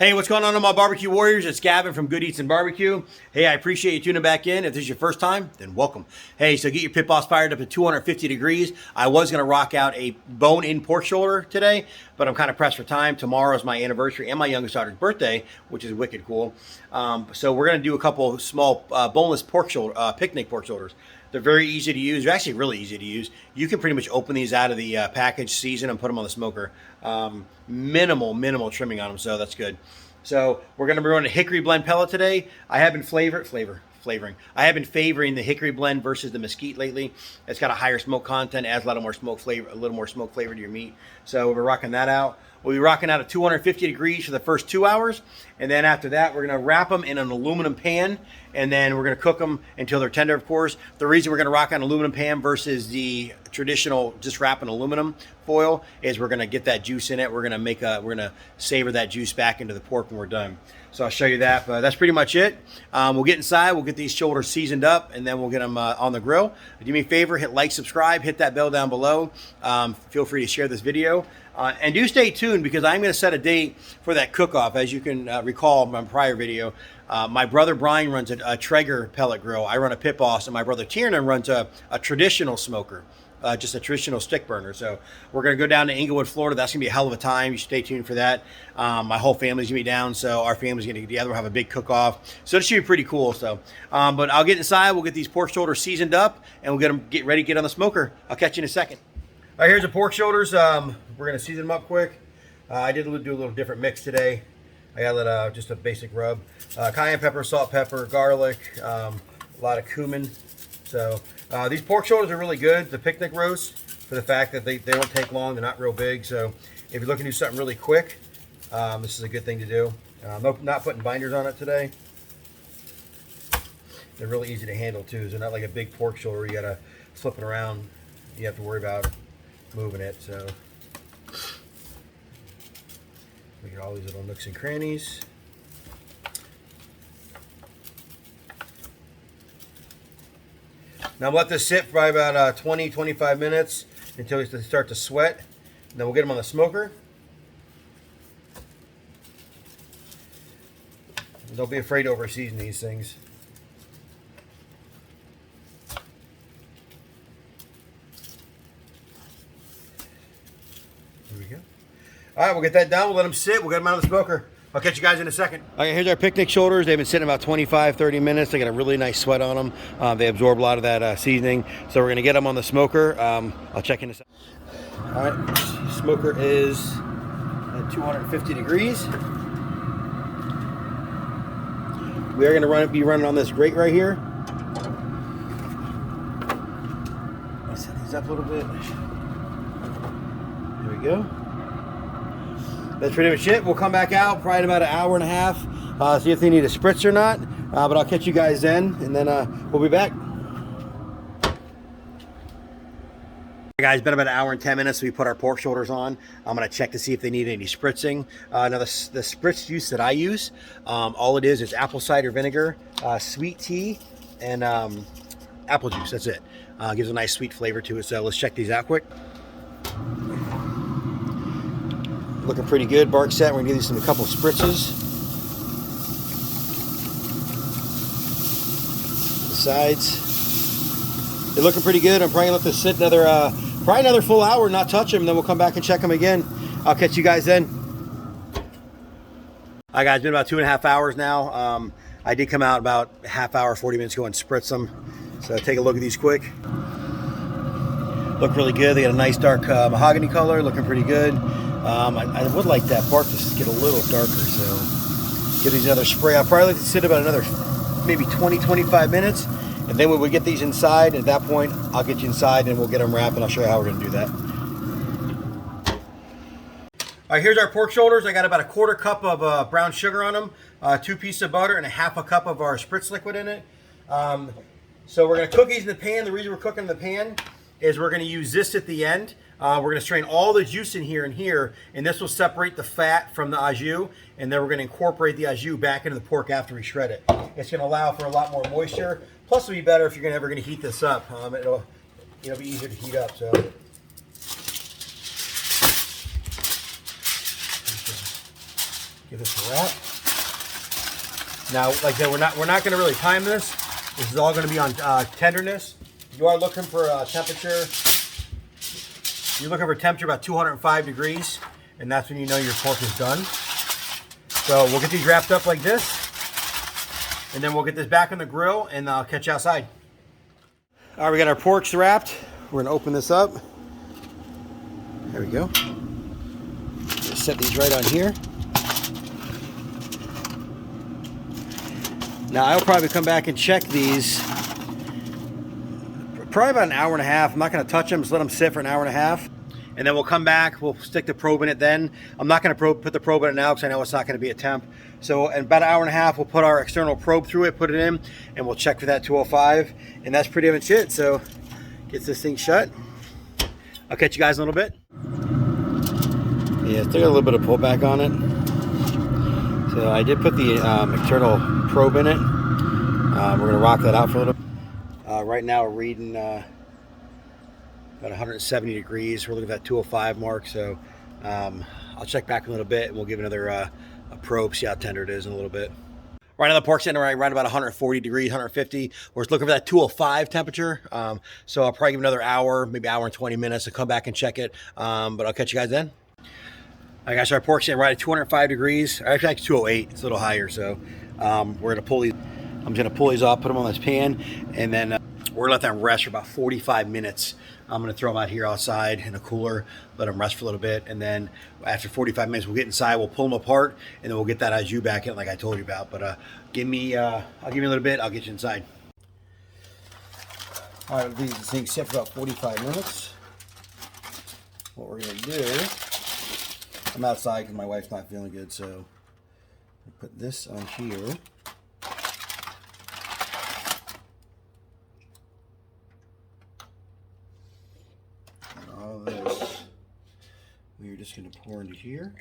Hey, what's going on my barbecue warriors? It's Gavin from Good Eats and Barbecue. Hey, I appreciate you tuning back in. If this is your first time, then welcome. Hey, so get your PitBoss fired up at 250 degrees. I was going to rock out a bone-in pork shoulder today, but I'm kind of pressed for time. Tomorrow is my anniversary and my youngest daughter's birthday, which is wicked cool. So we're going to do a couple small boneless pork shoulder, picnic pork shoulders. They're very easy to use. They're actually really easy to use. You can pretty much open these out of the package, season, and put them on the smoker. Minimal trimming on them, so that's good. So we're going to be running a hickory blend pellet today. I have been flavoring. I have been favoring the hickory blend versus the mesquite lately. It's got a higher smoke content, adds a little more smoke flavor to your meat. So we're rocking that out. We'll be rocking out at 250 degrees for the first 2 hours. And then after that, we're going to wrap them in an aluminum pan. And then we're going to cook them until they're tender, of course. The reason we're going to rock on an aluminum pan versus the traditional just wrap in aluminum foil is we're going to get that juice in it. We're going to savor that juice back into the pork when we're done. So I'll show you that, but that's pretty much it. We'll get inside, we'll get these shoulders seasoned up, and then we'll get them on the grill. Do me a favor, hit like, subscribe, hit that bell down below. Feel free to share this video. And do stay tuned because I'm going to set a date for that cook-off. As you can recall from my prior video, my brother Brian runs a Traeger pellet grill. I run a PitBoss, and my brother Tiernan runs a traditional smoker. Just a traditional stick burner. So we're going to go down to Inglewood, Florida. That's going to be a hell of a time. You should stay tuned for that. My whole family's going to be down, so our family's going to get together. We'll have a big cook-off. So it should be pretty cool. So, but I'll get inside. We'll get these pork shoulders seasoned up, and we'll get ready to get on the smoker. I'll catch you in a second. All right, here's the pork shoulders. We're going to season them up quick. I did do a little different mix today. I got just a basic rub. Cayenne pepper, salt, pepper, garlic, a lot of cumin. So these pork shoulders are really good, the picnic roast, for the fact that they don't take long. They're not real big. So if you're looking to do something really quick, this is a good thing to do. Not putting binders on it today. They're really easy to handle too. They're not like a big pork shoulder. You gotta flip it around. You have to worry about moving it. So we get all these little nooks and crannies. Now let this sit for about 20-25 minutes until they start to sweat. And then we'll get them on the smoker. Don't be afraid to over-season these things. There we go. All right, we'll get that done. We'll let them sit. We'll get them out of the smoker. I'll catch you guys in a second. Okay, here's our picnic shoulders. They've been sitting about 25-30 minutes. They got a really nice sweat on them. They absorb a lot of that seasoning. So we're going to get them on the smoker. I'll check in a second. All right, smoker is at 250 degrees. We are going to be running on this grate right here. Let's set these up a little bit. There we go. That's pretty much it. We'll come back out probably in about an hour and a half, see if they need a spritz or not. But I'll catch you guys then, and then we'll be back. Hey guys, been about an hour and 10 minutes. So we put our pork shoulders on. I'm going to check to see if they need any spritzing. Now the spritz juice that I use, all it is apple cider vinegar, sweet tea, and apple juice. That's it. Gives a nice sweet flavor to it. So let's check these out quick. Looking pretty good. Bark set. We're gonna give these a couple spritzes. The sides. They're looking pretty good. I'm probably gonna let this sit probably another full hour, not touch them, and then we'll come back and check them again. I'll catch you guys then. All right, guys. It's been about 2.5 hours now. I did come out about a half hour, 40 minutes ago and spritz them. So take a look at these quick. Look really good. They got a nice dark mahogany color. Looking pretty good. I would like that bark to get a little darker, so give these another spray. I'll probably like to sit about another maybe 20-25 minutes, and then when we get these inside, at that point I'll get you inside and we'll get them wrapped, and I'll show you how we're going to do that. All right, here's our pork shoulders. I got about a 1/4 cup of brown sugar on them, 2 pieces of butter, and a 1/2 cup of our spritz liquid in it. So we're going to cook these in the pan. The reason we're cooking in the pan is we're going to use this at the end. We're going to strain all the juice in here, and this will separate the fat from the au jus, and then we're going to incorporate the au jus back into the pork after we shred it. It's going to allow for a lot more moisture. Plus, it'll be better if you're ever going to heat this up. It'll be easier to heat up. So Give this a wrap. Now, like I said, we're not going to really time this. This is all going to be on tenderness. You are looking for temperature. You're looking for temperature about 205 degrees, and that's when you know your pork is done. So we'll get these wrapped up like this, and then we'll get this back on the grill, and I'll catch you outside. All right, we got our porks wrapped. We're gonna open this up. There we go. Just set these right on here. Now I'll probably come back and check these probably about an hour and a half. I'm not gonna touch them, just let them sit for an hour and a half. And then we'll come back, we'll stick the probe in it then. I'm not gonna put the probe in it now because I know it's not gonna be a temp. So in about an hour and a half, we'll put our external probe through it, put it in, and we'll check for that 205. And that's pretty much it. So gets this thing shut. I'll catch you guys in a little bit. Yeah, still got a little bit of pullback on it. So I did put the external probe in it. We're gonna rock that out for a little bit. Right now we're reading about 170 degrees. We're looking at that 205 mark. So I'll check back a little bit and we'll give another a probe, see how tender it is in a little bit. Right now the pork's sitting right about 140 degrees, 150. We're looking for that 205 temperature. So I'll probably give another hour, maybe hour and 20 minutes to come back and check it. But I'll catch you guys then. All right, guys, so our pork's sitting right at 205 degrees. Actually, 208. It's a little higher. So we're gonna pull these. I'm just gonna pull these off, put them on this pan, and then we're gonna let them rest for about 45 minutes. I'm gonna throw them out here outside in a cooler, let them rest for a little bit, and then after 45 minutes, we'll get inside, we'll pull them apart, and then we'll get that au jus back in like I told you about. But I'll give you a little bit, I'll get you inside. All right, these things sit for about 45 minutes. What we're gonna do, I'm outside because my wife's not feeling good, so I'll put this on here. All this we're just going to pour into here.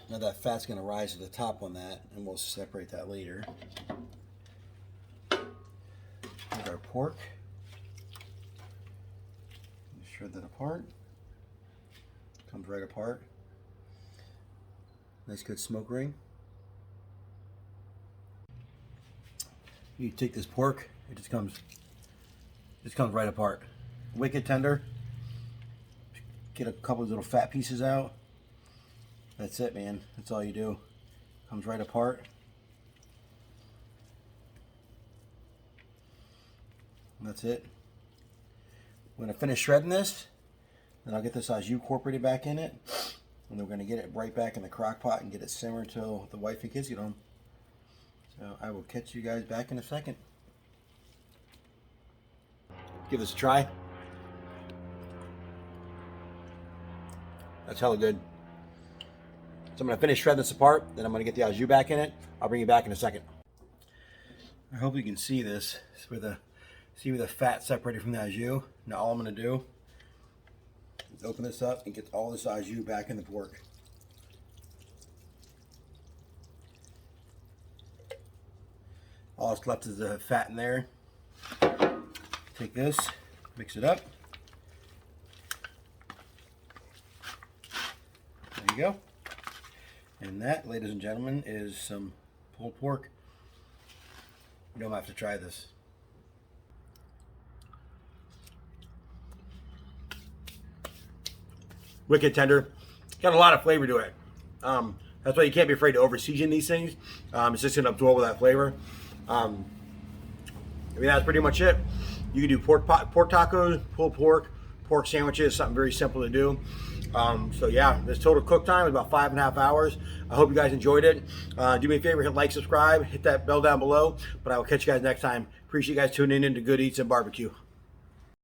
Now that fat's going to rise to the top on that, and we'll separate that later. Here's our pork. Shred that apart. Comes right apart. Nice good smoke ring. You take this pork, it just comes right apart. Wicked tender. Get a couple of little fat pieces out. That's it, man. That's all you do. Comes right apart. And that's it. When I finish shredding this, then I'll get this au jus incorporated back in it. And we're going to get it right back in the crock pot and get it simmer until the wife and kids get home. So I will catch you guys back in a second. Give this a try. That's hella good. So I'm going to finish shredding this apart, then I'm going to get the au jus back in it. I'll bring you back in a second. I hope you can see this. It's where the fat separated from the au jus. Now all I'm going to do, open this up and get all this au jus back in the pork. All that's left is the fat in there. Take this, mix it up. There you go. And that, ladies and gentlemen, is some pulled pork. You don't have to try this. Wicked tender. Got a lot of flavor to it. That's why you can't be afraid to over season these things. It's just gonna absorb all that flavor. I mean, that's pretty much it. You can do pork tacos, pulled pork sandwiches, something very simple to do. So yeah, this total cook time is about 5.5 hours. I hope you guys enjoyed it. Do me a favor, hit like, subscribe, hit that bell down below. But I will catch you guys next time. Appreciate you guys tuning in to Good Eats and Barbecue.